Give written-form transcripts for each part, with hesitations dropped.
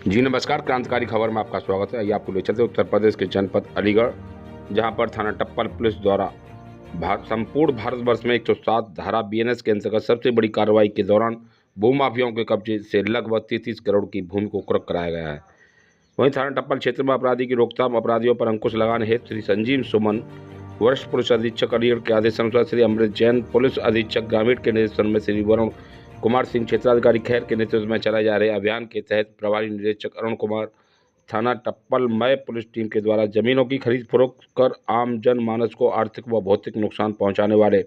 जी नमस्कार, क्रांतिकारी खबर में आपका स्वागत है। आइए आपको ले चलते उत्तर प्रदेश के जनपद अलीगढ़, जहां पर थाना टप्पल पुलिस द्वारा संपूर्ण भारतवर्ष में 107 धारा बीएनएस के अंतर्गत सबसे बड़ी कार्रवाई के दौरान भूमाफियाओं के कब्जे से लगभग 33 करोड़ की भूमि को कुर्क कराया गया है। वहीं थाना टप्पल क्षेत्र में अपराधी की रोकथाम, अपराधियों पर अंकुश लगाने हेतु श्री संजीव सुमन वरिष्ठ पुलिस अधीक्षक अलीगढ़ के आदेशानुसार श्री अमृत जैन पुलिस अधीक्षक ग्रामीण के निर्देशन में श्री वरुण कुमार सिंह क्षेत्राधिकारी खैर के नेतृत्व में चलाए जा रहे अभियान के तहत प्रभारी निदेशक अरुण कुमार थाना टप्पल मय पुलिस टीम के द्वारा जमीनों की खरीद फरोख्त कर आम जन मानस को आर्थिक व भौतिक नुकसान पहुंचाने वाले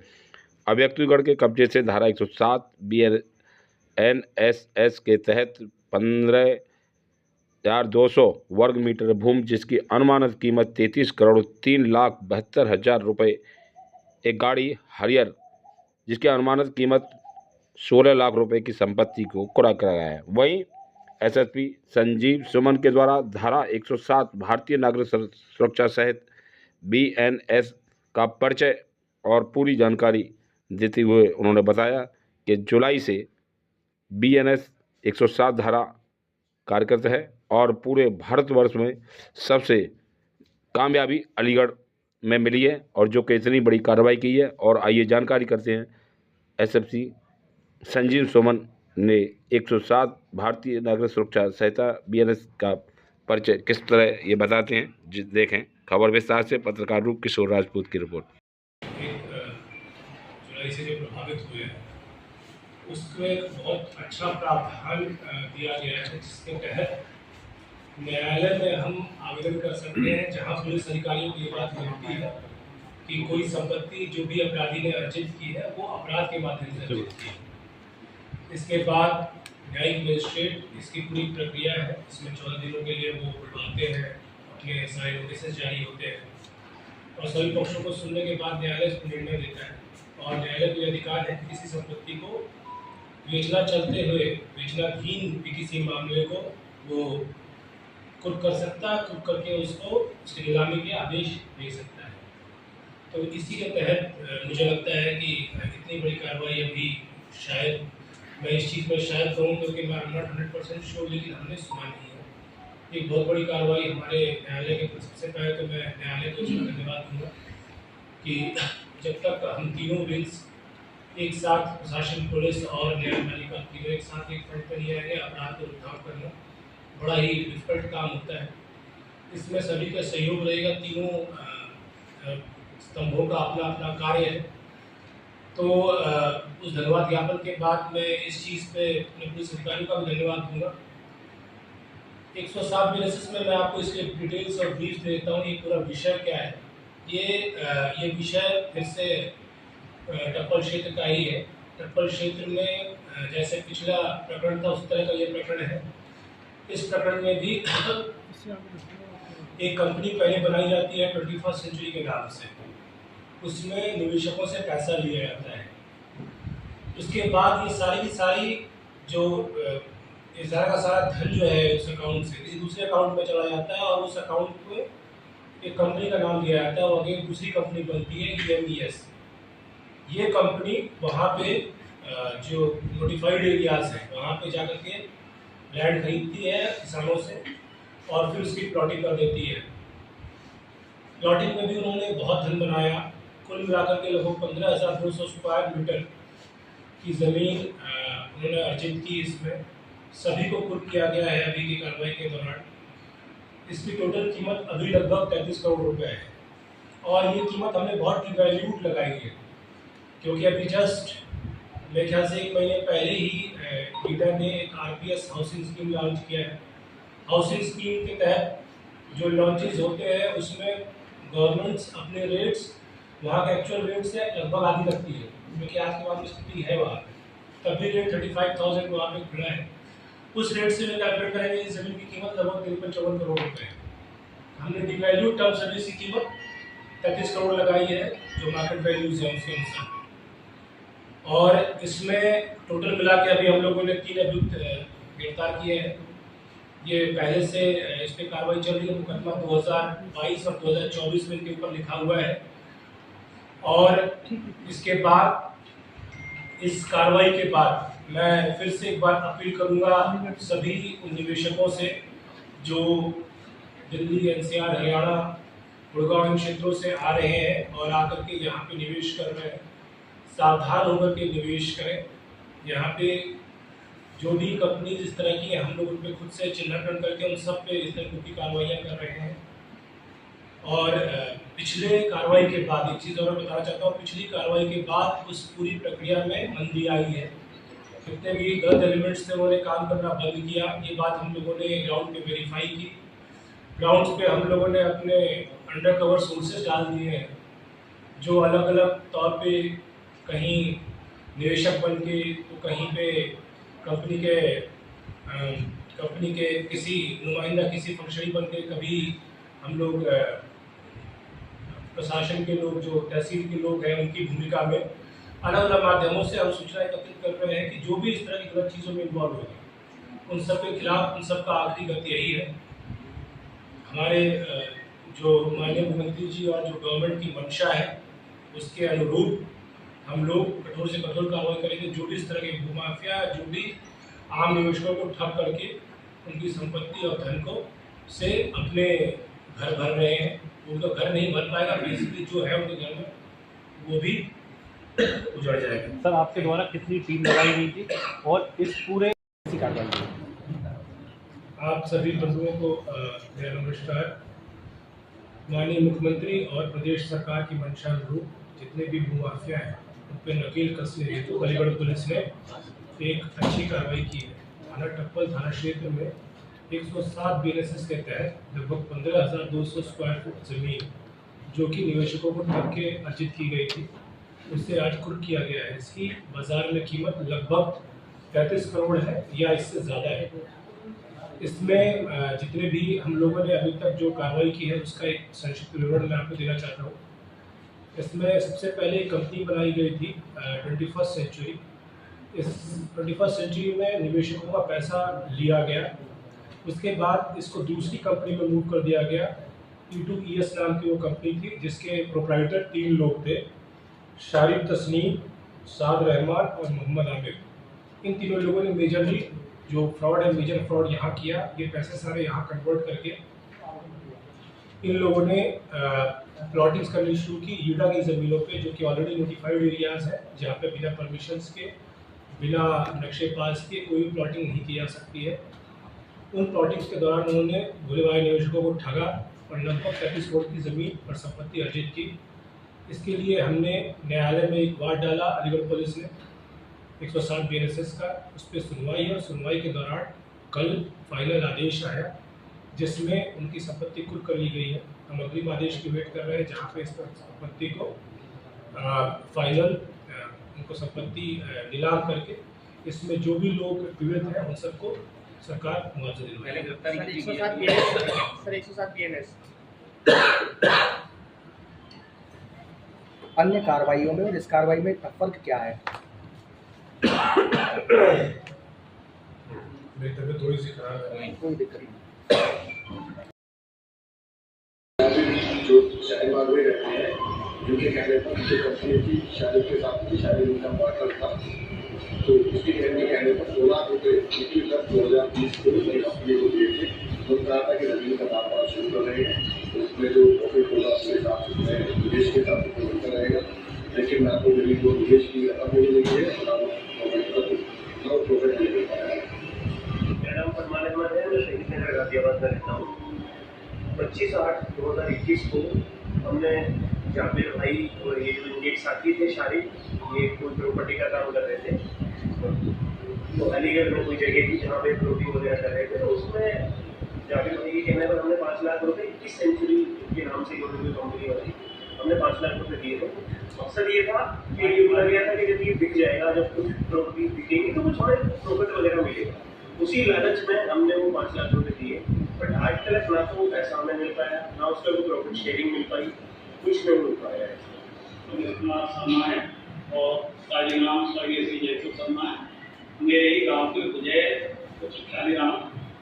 अव्यक्तिगढ़ के कब्जे से धारा 107 BNSS के तहत 15,200 वर्ग मीटर भूमि, जिसकी अनुमानित कीमत 33,03,72,000 रुपये, एक गाड़ी हरियर जिसकी अनुमानित कीमत 16 लाख रुपए की संपत्ति को कुर्क कराया है। वहीं एसएसपी संजीव सुमन के द्वारा धारा 107 भारतीय नागरिक सुरक्षा सहित बीएनएस का परिचय और पूरी जानकारी देते हुए उन्होंने बताया कि जुलाई से बीएनएस 107 धारा कार्यरत है और पूरे भारतवर्ष में सबसे कामयाबी अलीगढ़ में मिली है और जो कि इतनी बड़ी कार्रवाई की है। और आइए जानकारी करते हैं एसएसपी संजीव सुमन ने 107 भारतीय नागरिक सुरक्षा संहिता बीएनएस का परिचय किस तरह ये बताते हैं। देखें खबर विस्तार से। पत्रकार रूप किशोर राजपूत की रिपोर्ट। जुलाई से जो प्रभावित हुए हैं उसको एक बहुत अच्छा प्रावधान दिया गया है, जिसके तहत न्यायालय में हम आवेदन कर सकते हैं जहां पुलिस अधिकारियों की बात मिलती है कि कोई संपत्ति जो भी अपराधी ने अर्जित की है वो अपराध के माध्यम से अर्जित की है। इसके बाद न्यायिक मजिस्ट्रेट इसकी पूरी प्रक्रिया है, इसमें 14 दिनों के लिए वो बुलवाते हैं, अपने सारे नोटिस जारी होते हैं और सभी पक्षों को सुनने के बाद न्यायालय इस पर निर्णय देता है। और न्यायालय को अधिकार है कि किसी संपत्ति को बेचना चलते हुए बेचनाधीन भी किसी मामले को वो कुर्क कर सकता है, कुर्क करके उसको उसकी नीलामी के आदेश दे सकता है। तो इसी के तहत मुझे लगता है कि इतनी बड़ी कार्रवाई अभी शायद मैं इस चीज़ में शायद कहूँ क्योंकि मैं नॉट 100% श्योर, लेकिन हमने सुना नहीं है। एक बहुत बड़ी कार्रवाई हमारे न्यायालय के। सबसे पहले तो मैं न्यायालय को धन्यवाद दूंगा कि जब तक हम तीनों विंग्स एक साथ, प्रशासन, पुलिस और न्यायपालिका तीनों एक साथ एक फ्रंट पर नहीं आएंगे, अपराध को रोकथाम करना बड़ा ही डिफिकल्ट काम होता है। इसमें सभी का सहयोग रहेगा, तीनों स्तंभों का अपना अपना कार्य है। तो उस धन्यवाद ज्ञापन के बाद मैं इस चीज़ पे अपने पुलिस अधिकारियों का भी धन्यवाद दूंगा। 107 बेसिस में मैं आपको इसके डिटेल्स और ब्रीफ देता हूँ। ये पूरा विषय क्या है। ये विषय फिर से टप्पल क्षेत्र का ही है। टप्पल क्षेत्र में जैसे पिछला प्रकरण था उस तरह का ये प्रकरण है। इस प्रकरण में भी एक कंपनी पहले बनाई जाती है 21st सेंचुरी के नाम से, उसमें निवेशकों से पैसा लिया जाता है। उसके बाद ये सारी की सारी जो सारा का सारा धन जो है उस अकाउंट से किसी दूसरे अकाउंट में चला जाता है और उस अकाउंट को एक कंपनी का नाम दिया जाता है। वो आगे दूसरी कंपनी बनती है EMES। ये कंपनी वहाँ पे जो नोटिफाइड एरियाज है वहाँ पे जाकर के लैंड खरीदती है किसानों से और फिर उसकी प्लॉटिंग कर देती है। प्लॉटिंग में भी उन्होंने बहुत धन बनाया। कुल मिलाकर के लगभग 15,200 स्क्वायर मीटर की ज़मीन उन्होंने अर्जित की। इसमें सभी को कुर्क किया गया है अभी की कार्रवाई के दौरान। इसकी टोटल कीमत अभी लगभग 33 करोड़ रुपए है और ये कीमत हमने बहुत डिवैल्यूड लगाई है क्योंकि अभी जस्ट मेरे ख्याल से 1 महीने पहले ही लीडर ने एक RPS हाउसिंग स्कीम लॉन्च किया है। हाउसिंग स्कीम के तहत जो लॉन्चेज होते हैं उसमें गवर्नमेंट्स अपने रेट्स वहाँ के एक्चुअल रेट से लगभग आधी रखती है, क्योंकि आज के बाद में स्थिति है वहाँ पे। तभी रेट 35,000 वहाँ पे खुला है। उस रेट से कैलकुलेट करेंगे इस जमीन की कीमत लगभग 53-54 करोड़ रुपए है। हमने डिवैल्यू टर्म्स अभी इसकी कीमत 33 करोड़ लगाई है जो मार्केट वैल्यूज है उसके अनुसार। और इसमें टोटल मिला के अभी हम लोगों ने 3 अभियुक्त गिरफ्तार किए हैं। ये पहले से इस पर कार्रवाई चल रही है। मुकदमा 2022 और 2024 में इनके ऊपर लिखा हुआ है। और इसके बाद इस कार्रवाई के बाद मैं फिर से एक बार अपील करूंगा सभी निवेशकों से जो दिल्ली, एनसीआर, हरियाणा, गुड़गांव इन क्षेत्रों से आ रहे हैं और आकर के यहाँ पे निवेश कर रहे हैं, सावधान होकर के निवेश करें। यहाँ पे जो भी कंपनी इस तरह की है, हम लोग उन पर खुद से चिन्हांकन करके उन सब पे इस तरह की कार्रवाइयाँ कर रहे हैं। और पिछले कार्रवाई के बाद एक चीज़ और मैं बताना चाहता हूँ, पिछली कार्रवाई के बाद उस पूरी प्रक्रिया में मंदी आई है। कितने भी गलत एलिमेंट्स थे उन्होंने काम करना बंद किया। ये बात हम लोगों ने ग्राउंड पे वेरीफाई की। ग्राउंड्स पे हम लोगों ने अपने अंडर कवर सोर्सेज डाल दिए हैं, जो अलग अलग तौर पे कहीं निवेशक बन के तो कहीं पे कंपनी के किसी नुमाइंदा, किसी फंक्शनरी बन के, कभी हम लोग प्रशासन के लोग, जो तहसील के लोग हैं, उनकी भूमिका में अलग अलग माध्यमों से हम सूचना एकत्रित कर रहे हैं कि जो भी इस तरह की गलत चीज़ों में इन्वॉल्व होगी उन सब के खिलाफ, उन सब का आखिरी गति यही है। हमारे जो माननीय मुख्यमंत्री जी और जो गवर्नमेंट की मंशा है उसके अनुरूप हम लोग कठोर से कठोर कार्रवाई करेंगे। जो भी इस तरह के भूमाफिया, जो भी आम निवेशकों को ठग करके उनकी संपत्ति और धन को से अपने घर भर रहे हैं, उनका घर नहीं भर पाएगा, बेसिकली जो है उनके घर में वो भी उजड़ जाएगा। सर, आपके द्वारा कितनी टीम लगाई गई थी और इस पूरे कार्रवाई? आप सभी बंधुओं को मेरा नमस्कार। माननीय मुख्यमंत्री और प्रदेश सरकार की मंशा अनुरूप जितने भी भूमाफिया हैं उन पर नकेल कसने हेतु अलीगढ़ पुलिस ने एक अच्छी कार्रवाई की है। थाना टप्पल थाना क्षेत्र में 107 BNSS के तहत लगभग 15,200 स्क्वायर फुट जमीन जो कि निवेशकों को ठग के अर्जित की गई थी, उससे आज कुर्क किया गया है। इसकी बाजार में कीमत लगभग 35 करोड़ है या इससे ज़्यादा है। इसमें जितने भी हम लोगों ने अभी तक जो कार्रवाई की है उसका एक संक्षिप्त विवरण मैं आपको देना चाहता हूँ। इसमें सबसे पहले एक कंपनी बनाई गई थी 21st सेंचुरी। इस 21st सेंचुरी में निवेशकों का पैसा लिया गया, उसके बाद इसको दूसरी कंपनी में मूव कर दिया गया। E2ES नाम की वो कंपनी थी जिसके प्रोप्राइटर 3 लोग थे, शारिफ तस्नीम, साद रहमान और मोहम्मद आमिर। इन तीनों लोगों ने मेजरली जो फ्रॉड है, मेजर फ्रॉड यहाँ किया। ये पैसे सारे यहाँ कन्वर्ट करके इन लोगों ने प्लॉटिंग्स करनी शुरू की यूडा की ज़मीनों पे, जो कि ऑलरेडी नोटिफाइड एरियाज़ है, जहाँ पे बिना परमिशंस के, बिना नक्शे पास के कोई भी प्लॉटिंग नहीं की जा सकती है। उन प्लॉटिंग्स के दौरान उन्होंने भोले भाई निवेशकों को ठगा और लगभग 35 करोड़ की ज़मीन और संपत्ति अर्जित की। इसके लिए हमने न्यायालय में एक वाद डाला अलीगढ़ पुलिस ने 107 BNSS का। उस पर सुनवाई है और सुनवाई के दौरान कल फाइनल आदेश आया जिसमें उनकी संपत्ति कुर्क कर ली गई है। हम अग्रिम आदेश की वेट कर रहे हैं जहाँ पे इस संपत्ति को फाइनल उनको संपत्ति नीलाम करके इसमें जो भी लोग पीड़ित हैं उन सबको सरकार मुआवजा दिलवाएगी। 107 BNS अन्य कार्रवाइयों में और इस कार्रवाई में फर्क क्या है? मेरी तबीयत थोड़ी सी खराब है। कोई दिक्कत नहीं। जो शाहीबाग में रहते हैं, जिनके कहने पर जो कंपनी की शादी के साथ शादी उनका पार्टनर था, तो उसके कहने पर 16 लाख रुपये 2020 को नई कंपनी को दिए थे। उन्होंने कहा था कि जमीन का व्यापार शुरू कर रहे हैं, उसमें जो प्रॉफिट होगा उसके हिसाब से निवेश के साथ प्रॉफिट रहेगा। लेकिन मैं आपको जमीन को निवेश की रकम मिल रही है और प्रॉफिट नहीं मिल पाया है। मेरा नाम फरमान अहमद है, मैं शहीद नगर गाजियाबाद में रहता हूँ। 25/8/2021 को हमने जाबिर भाई और ये जो इनके एक साथी थे शारिफ, ये कोई प्रॉपर्टी का काम कर रहे थे, तो अलीगढ़ में कोई जगह थी जहाँ पे प्लॉटिंग वगैरह कर रहे थे। तो उसमें जाबिर भाई के कहने पर हमने 5 लाख रुपये 21 सेंचुरी के नाम से कोई कंपनी वाली हमने 5 लाख रुपये दिए थे। मकसद ये था कि ये बोला गया था कि जब ये बिक जाएगा, जब कुछ प्रॉपर्टी बिकेंगी तो कुछ हमें प्रॉफिट वगैरह मिलेगा। उसी लालच में हमने वो 5 लाख रुपये दिए, बट आज तक ना तो वो पैसा हमें मिल पाया, ना उसका कोई प्रॉफिट शेयरिंग मिल पाई, कुछ नहीं मिल पाया है। कुमार शर्मा है और ताजी नाम स्वर्गीय श्री जयपुर शर्मा है। मेरे ही गाँव के विजय ख्याली राम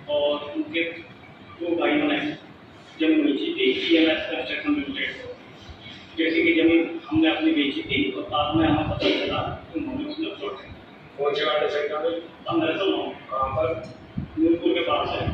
और उनके 2 भाइयों ने जमीन बेची थी EMS कंस्ट्रक्शन लिमिटेड को। जैसे कि जमीन हमने अपनी बेची थी और बाद में हमें पता चला कि उन्होंने उसमें प्लॉट है। कौन से वाले साइड का 1509 कहाँ पर? नूरपुर के पास है।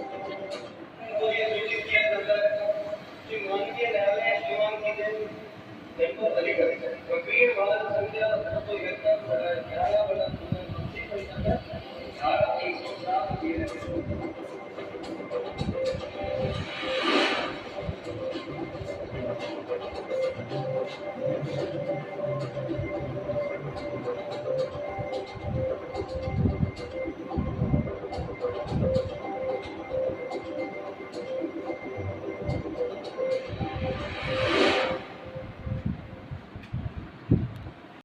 तो ये सूचित किया जाता है कि माननीय न्यायालय शिवांग की जनपद अलीगढ़ वकील वाहन संख्या 271 11 धारा 307 दिए